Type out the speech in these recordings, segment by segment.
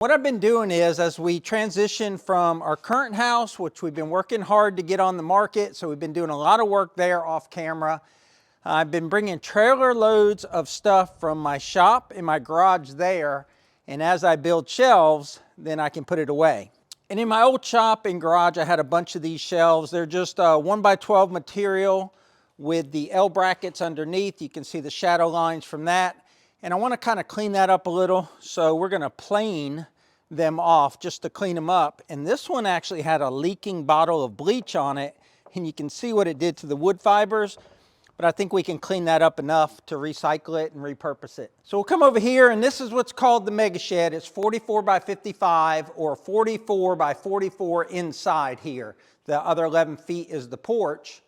What I've been doing is, as we transition from our current house, which we've been working hard to get on the market, so we've been doing a lot of work there off camera. I've been bringing trailer loads of stuff from my shop in my garage there, and as I build shelves, then I can put it away. And in my old shop and garage, I had a bunch of these shelves. They're just 1x12 material with the L brackets underneath. You can see the shadow lines from that. And I want to kind of clean that up a little, so we're going to plane them off just to clean them up. And this one actually had a leaking bottle of bleach on it, and you can see what it did to the wood fibers, but I think we can clean that up enough to recycle it and repurpose it. So we'll come over here, and this is what's called the mega shed. It's 44 by 55 or 44 by 44 inside here. The other 11 feet is the porch.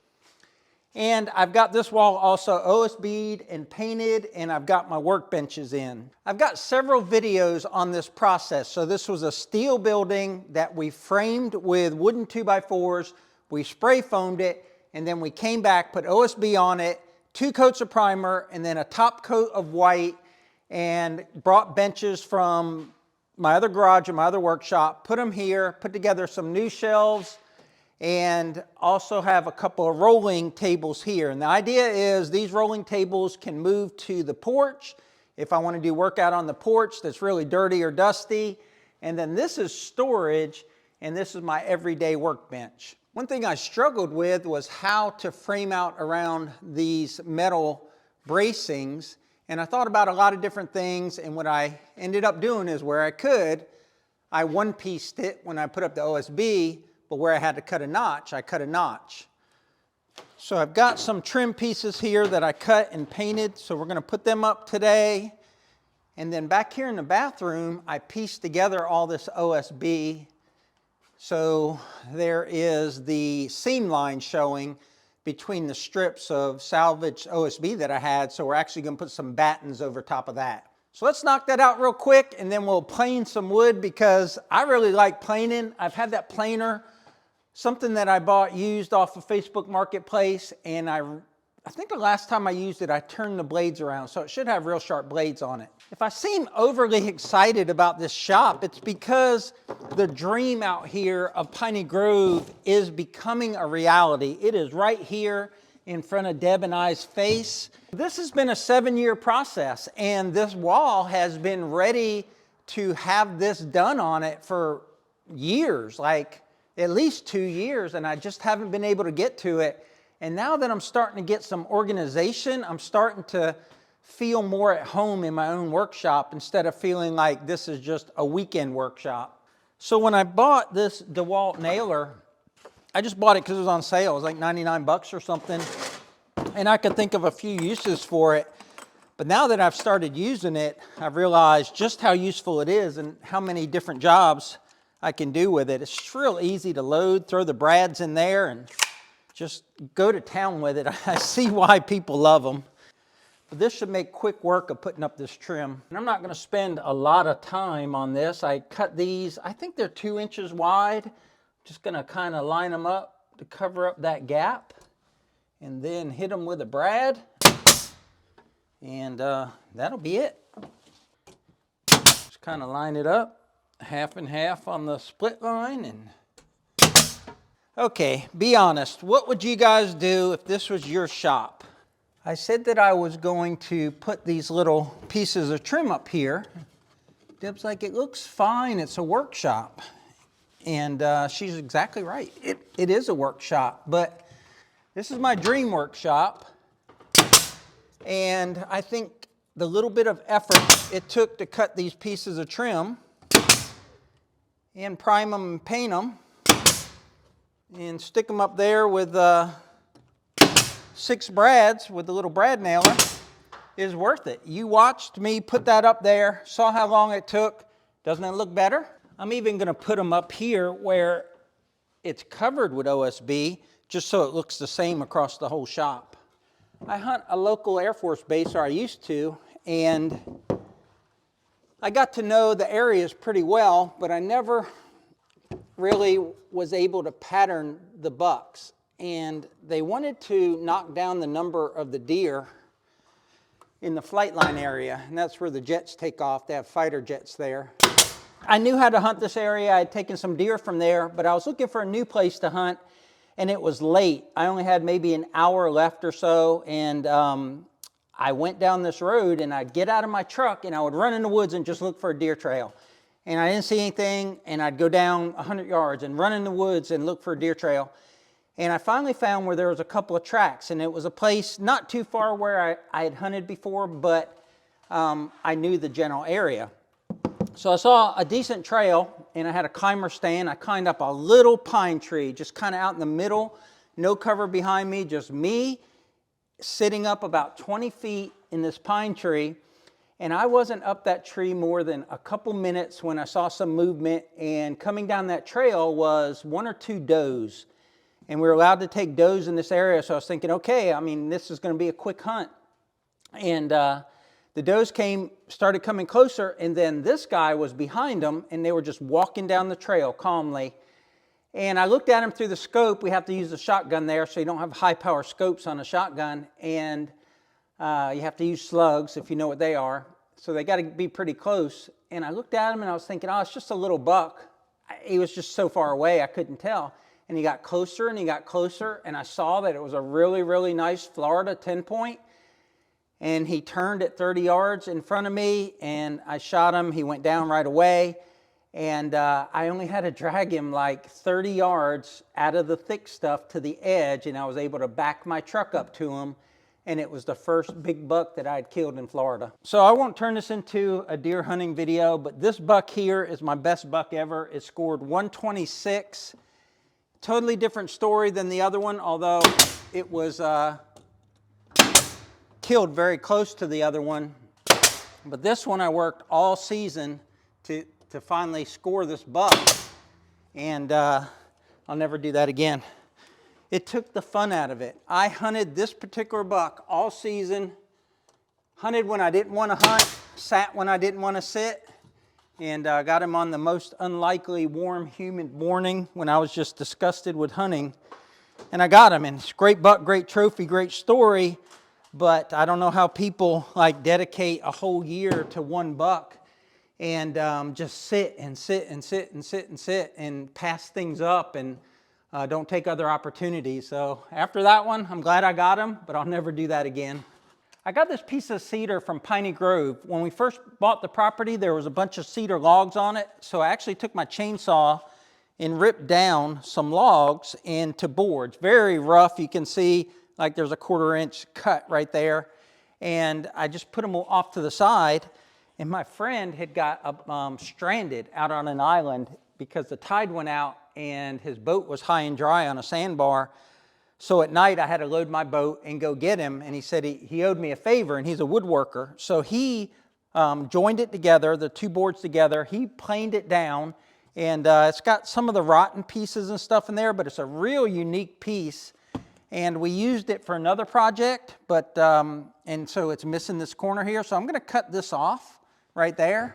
And I've got this wall also OSB'd and painted, and I've got my workbenches in. I've got several videos on this process. So this was a steel building that we framed with wooden 2x4s. We spray foamed it, and then we came back, put OSB on it, 2 coats of primer, and then a top coat of white, and brought benches from my other garage and my other workshop, put them here, put together some new shelves, and also have a couple of rolling tables here. And the idea is these rolling tables can move to the porch if I want to do workout on the porch that's really dirty or dusty. And then this is storage, and this is my everyday workbench. One thing I struggled with was how to frame out around these metal bracings. And I thought about a lot of different things, and what I ended up doing is where I could, I one-pieced it when I put up the OSB, but where I had to cut a notch, I cut a notch. So I've got some trim pieces here that I cut and painted, so we're going to put them up today. And then back here in the bathroom, I pieced together all this OSB. So there is the seam line showing between the strips of salvaged OSB that I had, so we're actually going to put some battens over top of that. So let's knock that out real quick, and then we'll plane some wood because I really like planing. I've had that planer, something that I bought used off of Facebook Marketplace, and I think the last time I used it, I turned the blades around, so it should have real sharp blades on it. If I seem overly excited about this shop, it's because the dream out here of Piney Grove is becoming a reality. It is right here in front of Deb and I's face. This has been a 7-year process, and this wall has been ready to have this done on it for years, like at least 2 years, and I just haven't been able to get to it. And now that I'm starting to get some organization, I'm starting to feel more at home in my own workshop instead of feeling like this is just a weekend workshop. So when I bought this DeWalt nailer, I just bought it because it was on sale. It was like 99 bucks or something. And I could think of a few uses for it. But now that I've started using it, I've realized just how useful it is and how many different jobs I can do with it. It's real easy to load, throw the brads in there, and just go to town with it. I see why people love them. But this should make quick work of putting up this trim. And I'm not going to spend a lot of time on this. I cut these, I think they're 2 inches wide. Just going to kind of line them up to cover up that gap, and then hit them with a brad, and that'll be it. Just kind of line it up, half and half on the split line. And okay, be honest, what would you guys do if this was your shop? I said that I was going to put these little pieces of trim up here. Deb's like, it looks fine, it's a workshop. And she's exactly right. It is a workshop, but this is my dream workshop. And I think the little bit of effort it took to cut these pieces of trim and prime them and paint them and stick them up there with 6 brads with the little brad nailer is worth it. You watched me put that up there, saw how long it took. Doesn't it look better? I'm even going to put them up here where it's covered with OSB just so it looks the same across the whole shop. I hunt a local Air Force base, or I used to, and I got to know the areas pretty well, but I never really was able to pattern the bucks. And they wanted to knock down the number of the deer in the flight line area, and that's where the jets take off. They have fighter jets there. I knew how to hunt this area. I had taken some deer from there, but I was looking for a new place to hunt, and it was late. I only had maybe an hour left or so, and I went down this road, and I'd get out of my truck, and I would run in the woods and just look for a deer trail. And I didn't see anything, and I'd go down 100 yards and run in the woods and look for a deer trail. And I finally found where there was a couple of tracks, and it was a place not too far where I had hunted before, but I knew the general area. So I saw a decent trail, and I had a climber stand. I climbed up a little pine tree, just kind of out in the middle, no cover behind me, just me sitting up about 20 feet in this pine tree. And I wasn't up that tree more than a couple minutes when I saw some movement, and coming down that trail was 1 or 2 does. And we were allowed to take does in this area, so I was thinking, okay, I mean, this is going to be a quick hunt. And the does started coming closer, and then this guy was behind them, and they were just walking down the trail calmly. And I looked at him through the scope. We have to use the shotgun there, so you don't have high-power scopes on a shotgun, and you have to use slugs if you know what they are. So they got to be pretty close. And I looked at him, and I was thinking, oh, it's just a little buck. He was just so far away, I couldn't tell. And he got closer, and he got closer, and I saw that it was a really, really nice Florida 10-point. And he turned at 30 yards in front of me, and I shot him. He went down right away. And I only had to drag him like 30 yards out of the thick stuff to the edge, and I was able to back my truck up to him. And it was the first big buck that I had killed in Florida. So I won't turn this into a deer hunting video, but this buck here is my best buck ever. It scored 126. Totally different story than the other one, although it was killed very close to the other one. But this one I worked all season to finally score this buck, and I'll never do that again. It took the fun out of it. I hunted this particular buck all season, hunted when I didn't want to hunt, sat when I didn't want to sit, and got him on the most unlikely warm, humid morning when I was just disgusted with hunting. And I got him, and it's a great buck, great trophy, great story, but I don't know how people like dedicate a whole year to one buck and just sit and sit and sit and sit and sit and pass things up and don't take other opportunities. So after that one, I'm glad I got him, but I'll never do that again. I got this piece of cedar from Piney Grove. When we first bought the property, there was a bunch of cedar logs on it. So I actually took my chainsaw and ripped down some logs into boards. Very rough. You can see like there's a 1/4 inch cut right there. And I just put them off to the side. And my friend had got stranded out on an island because the tide went out and his boat was high and dry on a sandbar. So at night I had to load my boat and go get him, and he said he owed me a favor, and he's a woodworker. So he joined it together, the 2 boards together. He planed it down, and it's got some of the rotten pieces and stuff in there, but it's a real unique piece. And we used it for another project, but and so it's missing this corner here. So I'm going to cut this off right there.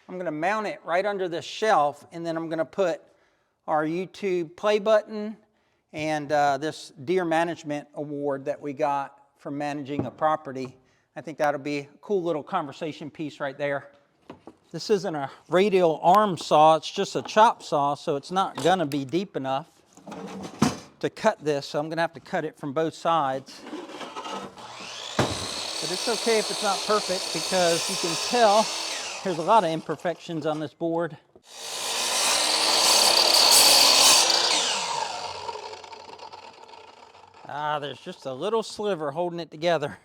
I'm going to mount it right under this shelf, and then I'm going to put our YouTube play button and this deer management award that we got for managing a property. I think that'll be a cool little conversation piece right there. This isn't a radial arm saw, it's just a chop saw, so it's not gonna be deep enough to cut this, so I'm gonna have to cut it from both sides. But it's okay if it's not perfect, because you can tell there's a lot of imperfections on this board. There's just a little sliver holding it together.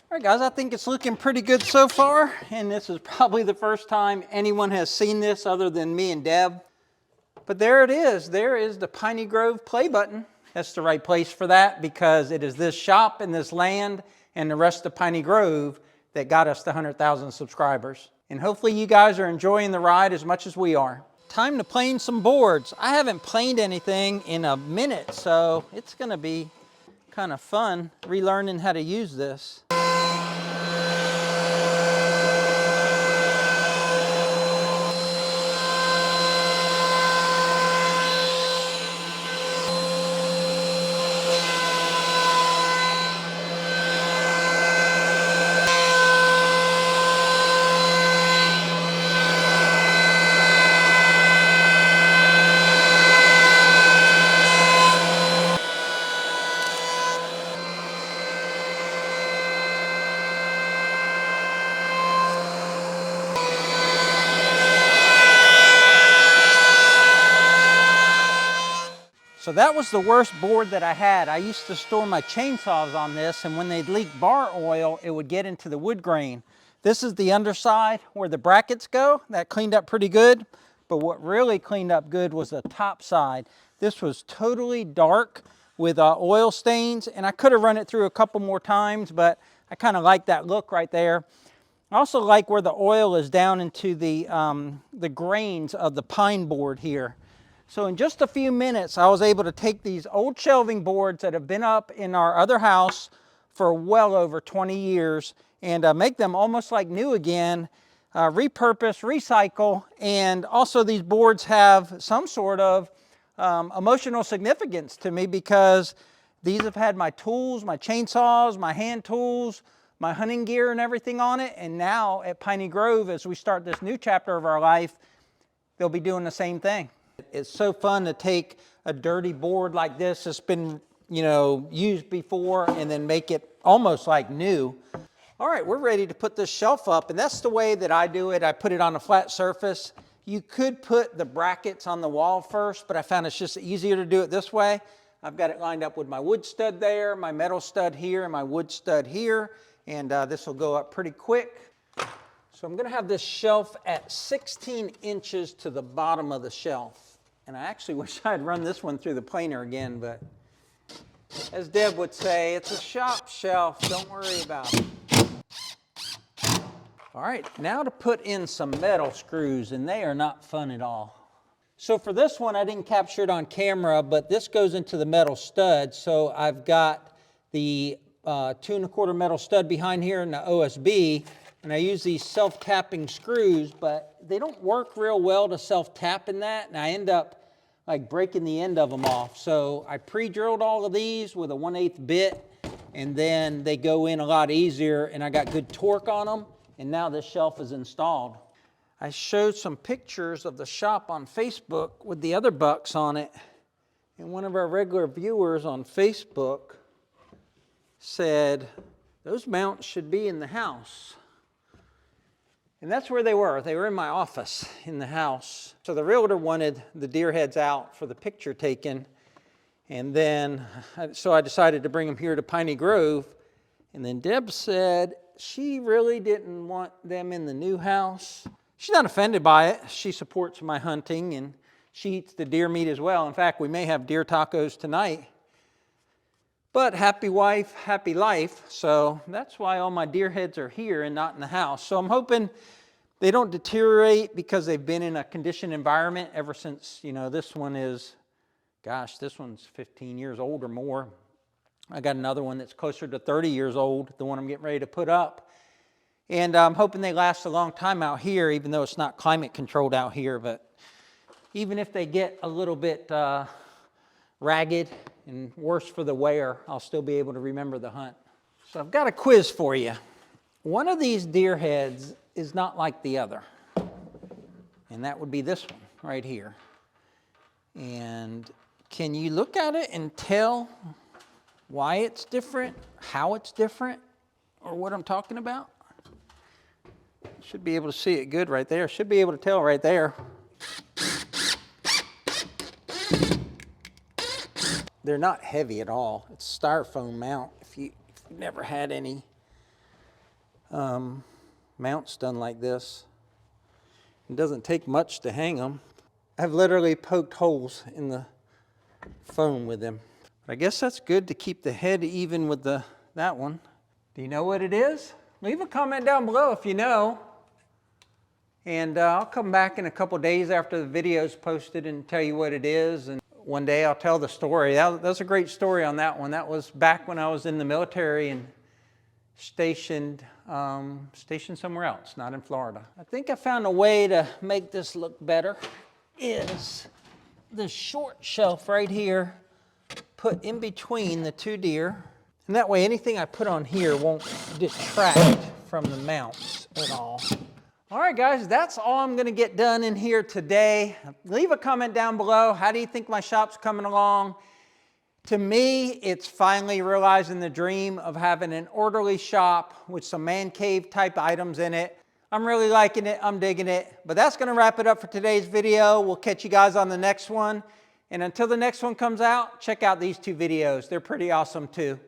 All right, guys, I think it's looking pretty good so far, and this is probably the first time anyone has seen this other than me and Deb. But there it is. There is the Piney Grove play button. That's the right place for that, because it is this shop and this land and the rest of Piney Grove that got us the 100,000 subscribers. And hopefully you guys are enjoying the ride as much as we are. Time to plane some boards. I haven't planed anything in a minute, so it's gonna be kind of fun relearning how to use this. So that was the worst board that I had. I used to store my chainsaws on this, and when they'd leak bar oil, it would get into the wood grain. This is the underside where the brackets go. That cleaned up pretty good. But what really cleaned up good was the top side. This was totally dark with oil stains, and I could have run it through a couple more times, but I kind of like that look right there. I also like where the oil is down into the grains of the pine board here. So in just a few minutes, I was able to take these old shelving boards that have been up in our other house for well over 20 years and make them almost like new again, repurpose, recycle, and also these boards have some sort of emotional significance to me because these have had my tools, my chainsaws, my hand tools, my hunting gear and everything on it, and now at Piney Grove, as we start this new chapter of our life, they'll be doing the same thing. It's so fun to take a dirty board like this that's been, used before and then make it almost like new. All right, we're ready to put this shelf up, and that's the way that I do it. I put it on a flat surface. You could put the brackets on the wall first, but I found it's just easier to do it this way. I've got it lined up with my wood stud there, my metal stud here, and my wood stud here, and this will go up pretty quick. So I'm going to have this shelf at 16 inches to the bottom of the shelf. And I actually wish I'd run this one through the planer again, but as Deb would say, it's a shop shelf, don't worry about it. All right, now to put in some metal screws, and they are not fun at all. So for this one, I didn't capture it on camera, but this goes into the metal stud. So I've got the 2 1/4 metal stud behind here and the OSB, and I use these self-tapping screws, but they don't work real well to self-tap in that, and I end up like breaking the end of them off. So I pre-drilled all of these with a 1/8 bit, and then they go in a lot easier, and I got good torque on them, and now this shelf is installed. I showed some pictures of the shop on Facebook with the other bucks on it, and one of our regular viewers on Facebook said, those mounts should be in the house. And that's where they were. They were in my office in the house. So the realtor wanted the deer heads out for the picture taken. And then, so I decided to bring them here to Piney Grove. And then Deb said she really didn't want them in the new house. She's not offended by it. She supports my hunting and she eats the deer meat as well. In fact, we may have deer tacos tonight. But happy wife, happy life. So that's why all my deer heads are here and not in the house. So I'm hoping they don't deteriorate because they've been in a conditioned environment ever since, this one is, this one's 15 years old or more. I got another one that's closer to 30 years old, the one I'm getting ready to put up. And I'm hoping they last a long time out here, even though it's not climate controlled out here. But even if they get a little bit ragged and worse for the wear, I'll still be able to remember the hunt. So I've got a quiz for you. One of these deer heads is not like the other. And that would be this one right here. And can you look at it and tell why it's different, how it's different, or what I'm talking about? Should be able to see it good right there. Should be able to tell right there. They're not heavy at all. It's styrofoam mount. If you've never had any mounts done like this, it doesn't take much to hang them. I've literally poked holes in the foam with them. I guess that's good to keep the head even with that one. Do you know what it is? Leave a comment down below if you know. And I'll come back in a couple days after the video's posted and tell you what it is. And one day I'll tell the story. That's a great story on that one. That was back when I was in the military and stationed somewhere else, not in Florida. I think I found a way to make this look better. Is this short shelf right here put in between the two deer. And that way anything I put on here won't detract from the mounts at all. All right, guys, that's all I'm going to get done in here today. Leave a comment down below. How do you think my shop's coming along? To me, it's finally realizing the dream of having an orderly shop with some man cave type items in it. I'm really liking it. I'm digging it. But that's going to wrap it up for today's video. We'll catch you guys on the next one. And until the next one comes out, check out these two videos. They're pretty awesome too.